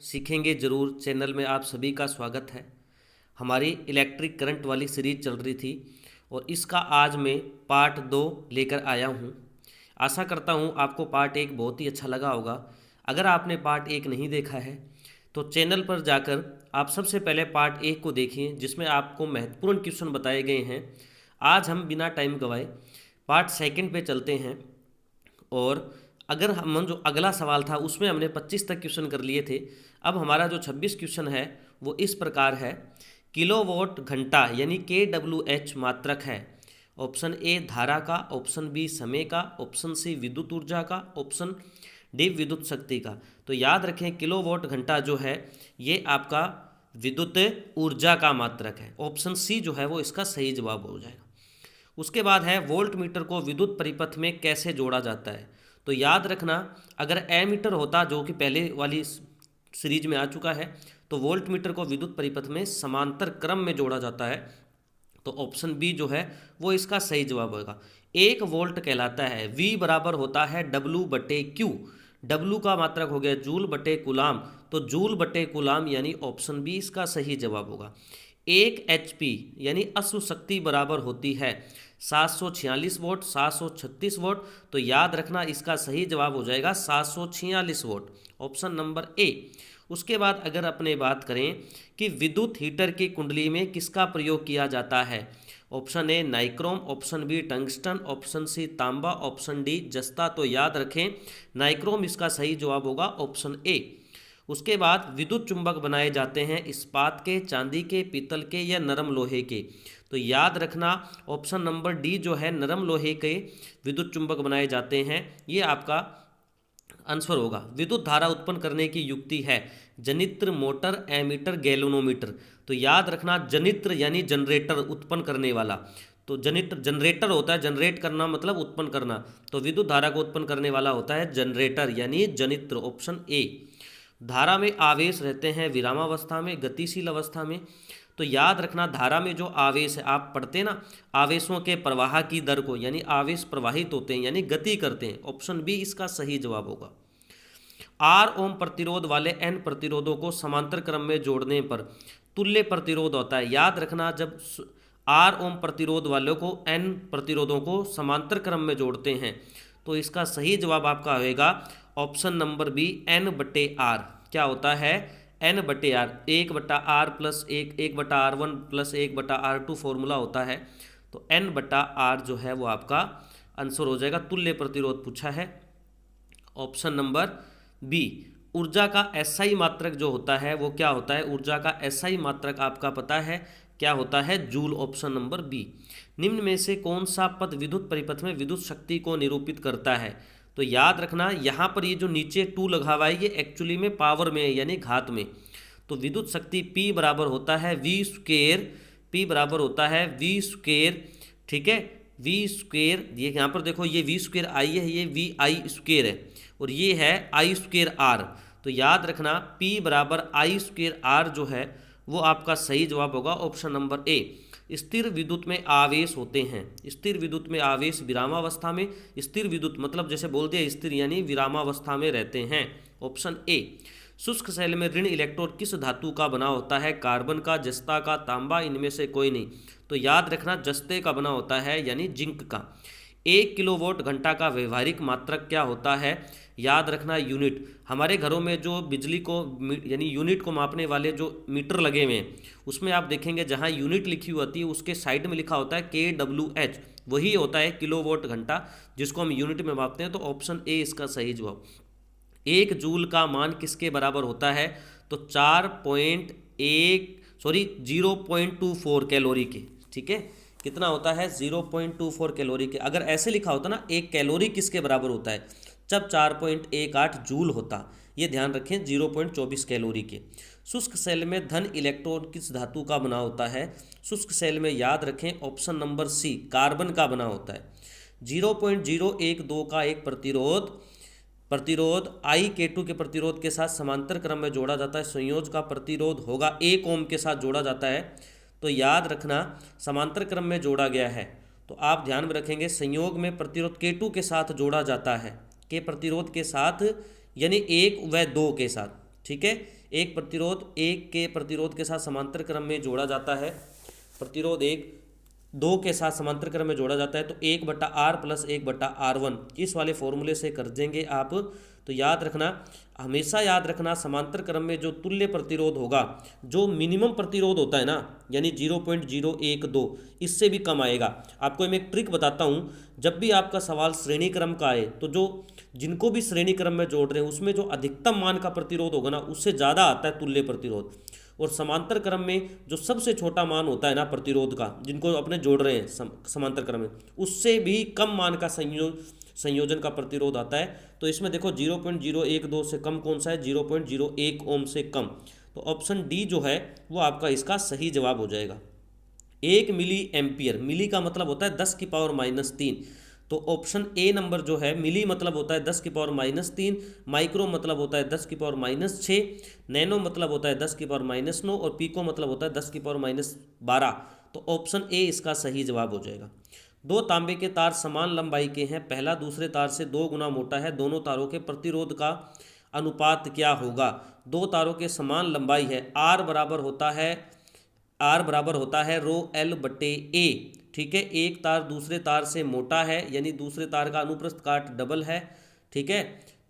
सीखेंगे ज़रूर चैनल में आप सभी का स्वागत है। हमारी इलेक्ट्रिक करंट वाली सीरीज चल रही थी और इसका आज मैं पार्ट 2 लेकर आया हूँ। आशा करता हूँ आपको पार्ट 1 बहुत ही अच्छा लगा होगा। अगर आपने पार्ट 1 नहीं देखा है तो चैनल पर जाकर आप सबसे पहले पार्ट 1 को देखिए, जिसमें आपको महत्वपूर्ण क्वेश्चन बताए गए हैं। आज हम बिना टाइम गवाए पार्ट सेकंड पे चलते हैं और अगर हम जो अगला सवाल था उसमें हमने 25 तक क्वेश्चन कर लिए थे। अब हमारा जो 26 क्वेश्चन है वो इस प्रकार है। किलोवाट घंटा यानी KWH मात्रक है। ऑप्शन ए धारा का, ऑप्शन बी समय का, ऑप्शन सी विद्युत ऊर्जा का, ऑप्शन डी विद्युत शक्ति का। तो याद रखें किलोवाट घंटा जो है ये आपका विद्युत ऊर्जा का मात्रक है। ऑप्शन सी जो है वो इसका सही जवाब हो जाएगा। उसके बाद है वोल्ट मीटर को विद्युत परिपथ में कैसे जोड़ा जाता है। तो याद रखना, अगर एमीटर होता जो कि पहले वाली सीरीज में आ चुका है, तो वोल्ट मीटर को विद्युत परिपथ में समांतर क्रम में जोड़ा जाता है। तो ऑप्शन बी जो है वो इसका सही जवाब होगा। 1 वोल्ट कहलाता है, V बराबर होता है W/Q। W का मात्रक हो गया जूल बटे कुलाम, तो जूल बटे कुलाम यानी ऑप्शन बी इसका सही जवाब होगा। 1 HP यानी अश्व शक्ति बराबर होती है 746 वोट, 736 वोट। तो याद रखना इसका सही जवाब हो जाएगा 746 वोट, ऑप्शन नंबर ए। उसके बाद अगर अपने बात करें कि विद्युत हीटर की कुंडली में किसका प्रयोग किया जाता है। Option A nichrome, option B tungsten, option C तांबा, ऑप्शन डी जस्ता। तो याद रखें नाइक्रोम इसका सही जवाब होगा, ऑप्शन ए। उसके बाद विद्युत चुंबक बनाए जाते हैं इस्पात के, चांदी के, पीतल के या नरम लोहे के। तो याद रखना ऑप्शन नंबर डी जो है नरम लोहे के विद्युत चुंबक बनाए जाते हैं, ये आपका आंसर होगा। विद्युत धारा उत्पन्न करने की युक्ति है जनित्र, मोटर, एमीटर, गैल्वेनोमीटर। तो याद रखना जनित्र यानी जनरेटर, उत्पन्न करने वाला। तो जनित्र जनरेटर होता है, जनरेट करना मतलब उत्पन्न करना। तो विद्युत धारा को उत्पन्न करने वाला होता है जनरेटर यानी जनित्र, ऑप्शन ए। धारा में आवेश रहते हैं विरामावस्था में, गतिशील अवस्था में। तो याद रखना धारा में जो आवेश है, आप पढ़ते ना आवेशों के प्रवाह की दर को, यानी आवेश प्रवाहित होते हैं यानी गति करते हैं। ऑप्शन बी इसका सही जवाब होगा। R ओम प्रतिरोध वाले N प्रतिरोधों को समांतर क्रम में जोड़ने पर तुल्य प्रतिरोध होता है। याद रखना जब R ओम प्रतिरोध वालों को N प्रतिरोधों को समांतर क्रम में जोड़ते हैं तो इसका सही जवाब आपका होगा ऑप्शन नंबर बी N/R। क्या होता है N/R, 1/R plus 1/R1 plus 1/R2 formula होता है। तो N/R जो है वो आपका आंसर हो जाएगा। तुल्य प्रतिरोध पूछा है, ऑप्शन नंबर बी। ऊर्जा का SI मात्रक जो होता है वो क्या होता है। ऊर्जा का SI मात्रक आपका पता है क्या होता है, जूल, ऑप्शन नंबर बी। निम्न में से कौन सा पद विद्युत परिपथ में विद्युत शक्ति को निरूपित करता है। तो याद रखना यहाँ पर ये जो नीचे 2 लगा हुआ है ये एक्चुअली में पावर में है यानी घात में। तो विद्युत शक्ति P बराबर होता है V², P बराबर होता है V², ठीक है, V²। ये यहाँ पर देखो ये V² I है, ये VI² है और ये है I²R। तो याद रखना P बराबर I²R जो है वो आपका सही जवाब होगा, ऑप्शन नंबर ए। स्थिर विद्युत में आवेश होते हैं, स्थिर विद्युत में आवेश विरामावस्था में। स्थिर विद्युत मतलब जैसे बोल दिया स्थिर यानी विरामावस्था में रहते हैं, ऑप्शन ए। शुष्क शैल में ऋण इलेक्ट्रोड किस धातु का बना होता है। कार्बन का, जस्ता का, तांबा, इनमें से कोई नहीं। तो याद रखना जस्ते का बना होता है यानी जिंक का। 1 किलोवाट घंटा का व्यवहारिक मात्रक क्या होता है। याद रखना यूनिट। हमारे घरों में जो बिजली को यानी यूनिट को मापने वाले जो मीटर लगे हुए हैं उसमें आप देखेंगे जहां यूनिट लिखी होती है उसके साइड में लिखा होता है KWH, वही होता है किलोवाट घंटा जिसको हम यूनिट में मापते हैं। तो ऑप्शन ए इसका सही जवाब। 1 जूल का मान किसके बराबर होता है। तो 0.24 कैलोरी के, ठीक है, कितना होता है 0.24 कैलोरी के। अगर ऐसे लिखा होता ना 1 कैलोरी किसके बराबर होता है, जब 4.18 जूल होता। ये ध्यान रखें 0.24 कैलोरी के। शुष्क सेल में धन इलेक्ट्रॉन किस धातु का बना होता है। शुष्क सेल में याद रखें ऑप्शन नंबर सी कार्बन का बना होता है। 0.012 का एक प्रतिरोध IK2 के प्रतिरोध के साथ समांतर क्रम में जोड़ा जाता है। संयोज का प्रतिरोध होगा 1 ओम के साथ जोड़ा जाता है। तो याद रखना समांतर क्रम में जोड़ा गया है तो आप ध्यान में रखेंगे संयोग में प्रतिरोध K2 के साथ जोड़ा जाता है, के प्रतिरोध के साथ यानी 1 व 2 के साथ, ठीक है। एक प्रतिरोध एक के प्रतिरोध के साथ समांतर क्रम में जोड़ा जाता है, प्रतिरोध एक दो के साथ समांतर क्रम में जोड़ा जाता है, तो 1/R + 1/R1 इस वाले फॉर्मूले से कर देंगे आप। तो याद रखना, हमेशा याद रखना, समांतर क्रम में जो तुल्य प्रतिरोध होगा, जो मिनिमम प्रतिरोध होता है ना, यानी 0.012 इससे भी कम आएगा। आपको मैं एक ट्रिक बताता हूँ, जब भी आपका सवाल श्रेणी क्रम का आए तो जो जिनको भी श्रेणी क्रम में जोड़ रहे हैं उसमें जो अधिकतम मान का प्रतिरोध होगा ना, उससे ज़्यादा आता है तुल्य प्रतिरोध। और समांतर क्रम में जो सबसे छोटा मान होता है ना प्रतिरोध का, जिनको अपने जोड़ रहे हैं समांतर क्रम में, उससे भी कम मान का संयोजन का प्रतिरोध आता है। तो इसमें देखो 0.012 से कम कौन सा है, 0.01 ओम से कम। तो ऑप्शन डी जो है वो आपका इसका सही जवाब हो जाएगा। 1 मिली एम्पियर, मिली का मतलब होता है 10⁻³ तो ऑप्शन ए नंबर जो है, मिली मतलब होता है 10⁻³ माइक्रो मतलब होता है 10⁻6 नैनो मतलब होता है 10⁻9 और पीको मतलब होता है 10⁻12। तो ऑप्शन ए इसका सही जवाब हो जाएगा। दो तांबे के तार समान लंबाई के हैं, पहला दूसरे तार से 2 गुना मोटा है, दोनों तारों के प्रतिरोध का अनुपात क्या होगा। दो तारों के समान लंबाई है, आर बराबर होता है ρl/a, ठीक है। एक तार दूसरे तार से मोटा है, यानी दूसरे तार का अनुप्रस्थ काट डबल है, ठीक है।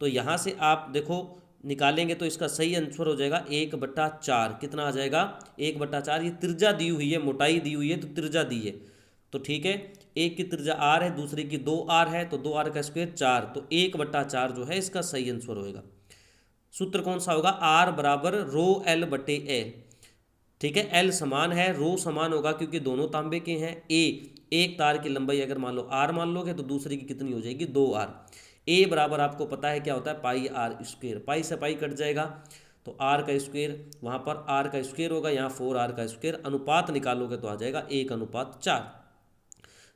तो यहाँ से आप देखो निकालेंगे तो इसका सही आंसर हो जाएगा 1/4। कितना आ जाएगा, 1/4। ये त्रिज्या दी हुई है, मोटाई दी हुई है तो त्रिज्या दी है, तो ठीक है। एक की त्रिज्या r है, दूसरे की 2r है, तो 2r का स्क्वायर 4, तो 1/4 जो है इसका सही आंसर होएगा। सूत्र कौन सा होगा, r बराबर ρl/a, ठीक है। L समान है, रो समान होगा क्योंकि दोनों तांबे के हैं। एक तार की लंबाई अगर मान लो r मान लोगे तो दूसरे की कितनी हो जाएगी, 2r। a बराबर आपको पता है क्या होता है, πr², पाई से पाई कट जाएगा तो r का स्क्वायर, वहाँ पर r का स्क्वायर होगा, यहाँ 4r का स्क्वायर। अनुपात निकालोगे तो आ जाएगा 1:4।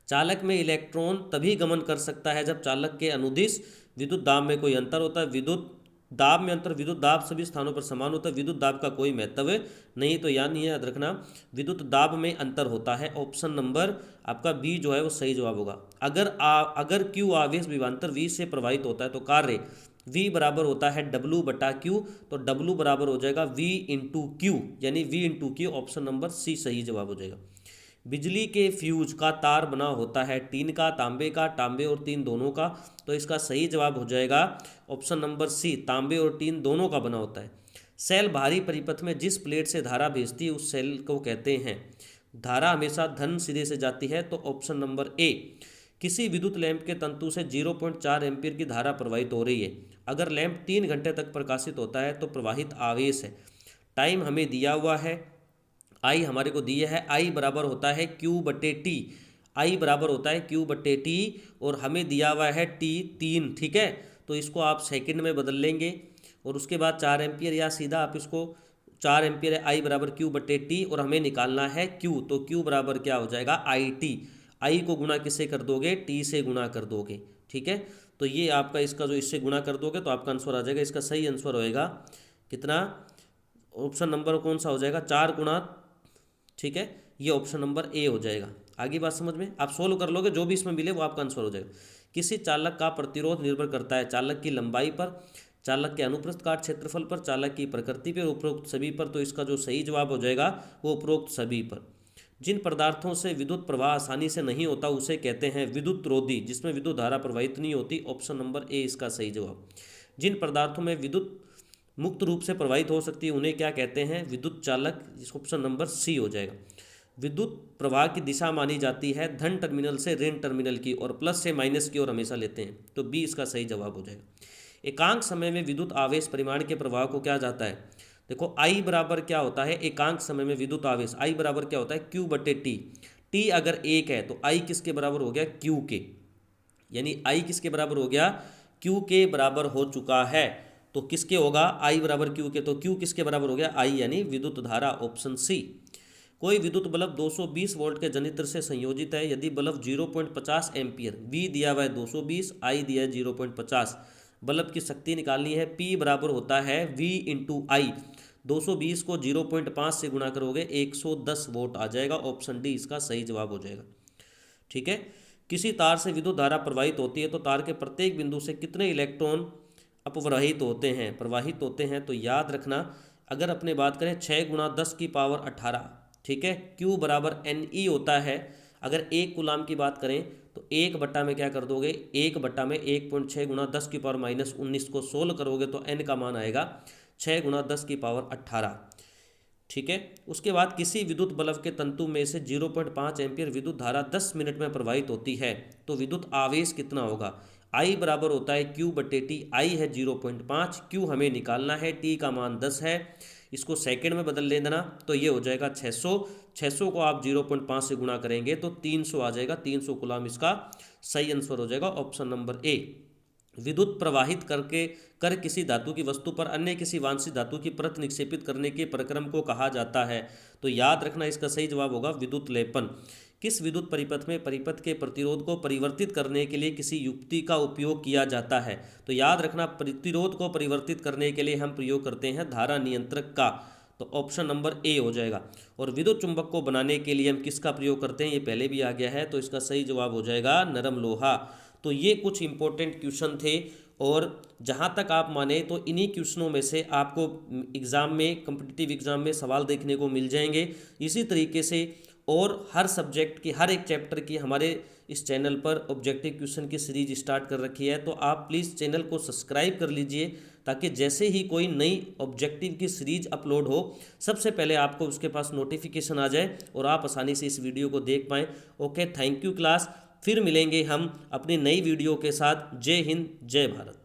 चालक में इलेक्ट्रॉन तभी गमन कर सकता है जब चालक के अनुदिश विद्युत दाब में कोई अंतर होता है। विद्युत दाब में अंतर, विद्युत दाब सभी स्थानों पर समान होता है, विद्युत दाब का कोई महत्व नहीं। तो यानी याद रखना, विद्युत दाब में अंतर होता है। ऑप्शन नंबर आपका बी जो है वो सही जवाब होगा। अगर Q आवेश विभवांतर V से प्रवाहित होता है तो कार्य V बराबर होता है W/Q, तो W बराबर हो जाएगा V × Q, यानी V × Q। Option number C सही जवाब हो जाएगा। बिजली के फ्यूज का तार बना होता है टीन का, तांबे और टीन दोनों का, तो इसका सही जवाब हो जाएगा ऑप्शन नंबर सी, तांबे और टीन दोनों का बना होता है। सेल भारी परिपथ में जिस प्लेट से धारा भेजती है उस सेल को कहते हैं। धारा हमेशा धन सिरे से जाती है, तो ऑप्शन नंबर ए। किसी विद्युत लैंप के तंतु से 0.4 एम्पीयर की धारा प्रवाहित हो रही है। अगर लैंप 3 घंटे तक प्रकाशित होता है तो प्रवाहित आवेश है। टाइम हमें दिया हुआ है, आई हमारे को दिया है, आई बराबर होता है Q/T, आई बराबर होता है Q/T, और हमें दिया हुआ है T 3, ठीक है। तो इसको आप सेकंड में बदल लेंगे और उसके बाद 4 एम्पियर, या सीधा आप इसको 4 एम्पियर है, आई बराबर Q/T, और हमें निकालना है Q, तो Q बराबर क्या हो जाएगा, IT। आई को गुणा किससे कर दोगे, T से गुणा कर दोगे, ठीक है। तो ये आपका इसका जो इससे गुणा कर दोगे तो आपका आंसर आ जाएगा। इसका सही आंसर होएगा कितना, ऑप्शन नंबर कौन सा हो जाएगा, 4 गुणा, ठीक है। ये ऑप्शन नंबर ए हो जाएगा। आगे बात समझ में, आप सोल्व कर लोगे, जो भी इसमें मिले वो आपका आंसर हो जाएगा। किसी चालक का प्रतिरोध निर्भर करता है चालक की लंबाई पर, चालक के अनुप्रस्थ काट क्षेत्रफल पर, चालक की प्रकृति पर, उपरोक्त सभी पर। तो इसका जो सही जवाब हो जाएगा वो उपरोक्त सभी पर। जिन पदार्थों से विद्युत प्रवाह आसानी से नहीं होता उसे कहते हैं विद्युत रोधी, जिसमें विद्युत धारा प्रवाहित नहीं होती। ऑप्शन नंबर ए इसका सही जवाब। जिन पदार्थों में विद्युत मुक्त रूप से प्रवाहित हो सकती है उन्हें क्या कहते हैं, विद्युत चालक। ऑप्शन नंबर सी हो जाएगा। विद्युत प्रवाह की दिशा मानी जाती है धन टर्मिनल से ऋण टर्मिनल की, और प्लस से माइनस की ओर हमेशा लेते हैं, तो बी इसका सही जवाब हो जाएगा। एकांक समय में विद्युत आवेश परिमाण के प्रवाह को क्या जाता है, देखो आई बराबर क्या होता है, एकांक समय में विद्युत आवेश आई बराबर क्या होता है, Q/T। टी अगर 1 है तो आई किसके बराबर हो गया, Q के, यानी आई किसके बराबर हो गया, Q के बराबर हो चुका है। तो किसके होगा, आई बराबर Q के, तो Q किसके बराबर हो गया, आई, यानी विद्युत धारा। Option C. कोई विद्युत बल्ब 220 वोल्ट के जनित्र से संयोजित है। यदि बल्ब 0.50 एम्पियर, V दिया हुआ है 220, I दिया है 0.50, बल्ब की शक्ति निकालनी है। P बराबर होता है V × I। 220 को 0.5 से गुणा करोगे 110 वोल्ट आ जाएगा। ऑप्शन डी इसका सही जवाब हो जाएगा, ठीक है। किसी तार से विद्युत धारा प्रवाहित होती है तो तार के प्रत्येक बिंदु से कितने इलेक्ट्रॉन अपवाहित होते हैं, प्रवाहित होते हैं। तो याद रखना, अगर अपने बात करें 6 × 10⁻18, ठीक है, Q बराबर NE होता है। अगर 1 कूलाम की बात करें तो 1 बटा में क्या कर दोगे, 1 बटा में 1.6 × 10⁻−19 को सोल्व करोगे तो N का मान आएगा 6 × 10⁻18, ठीक है। उसके बाद किसी विद्युत बल्ब के तंतु में से 0.5 एम्पीयर विद्युत धारा 10 मिनट में प्रवाहित होती है तो विद्युत आवेश कितना होगा। I बराबर होता है Q/T। I है 0.5, Q हमें निकालना है, T का मान 10 है, इसको सेकंड में बदल ले देना तो ये हो जाएगा 600। 600 को आप 0.5 से गुणा करेंगे तो 300 आ जाएगा। 300 कूलाम इसका सही आंसर हो जाएगा, ऑप्शन नंबर ए। विद्युत प्रवाहित कर किसी धातु की वस्तु पर अन्य किसी वांछित धातु की परत निक्षेपित करने के प्रक्रम को कहा जाता है। तो याद रखना इसका सही जवाब होगा विद्युत लेपन। किस विद्युत परिपथ में परिपथ के प्रतिरोध को परिवर्तित करने के लिए किसी युक्ति का उपयोग किया जाता है। तो याद रखना प्रतिरोध को परिवर्तित करने के लिए हम प्रयोग करते हैं धारा नियंत्रक का। तो ऑप्शन नंबर ए हो जाएगा। और विद्युत चुंबक को बनाने के लिए हम किसका प्रयोग करते हैं, ये पहले भी आ गया है, तो इसका सही जवाब हो जाएगा नरम लोहा। तो ये कुछ इंपॉर्टेंट क्वेश्चन थे और जहाँ तक आप माने तो इन्हीं क्वेश्चनों में से आपको एग्ज़ाम में, कॉम्पिटिटिव एग्ज़ाम में सवाल देखने को मिल जाएंगे। इसी तरीके से और हर सब्जेक्ट की, हर एक चैप्टर की हमारे इस चैनल पर ऑब्जेक्टिव क्वेश्चन की सीरीज स्टार्ट कर रखी है। तो आप प्लीज़ चैनल को सब्सक्राइब कर लीजिए ताकि जैसे ही कोई नई ऑब्जेक्टिव की सीरीज अपलोड हो सबसे पहले आपको उसके पास नोटिफिकेशन आ जाए और आप आसानी से इस वीडियो को देख पाएँ। Okay, thank you class. फिर मिलेंगे हम अपनी नई वीडियो के साथ। जय हिंद, जय भारत।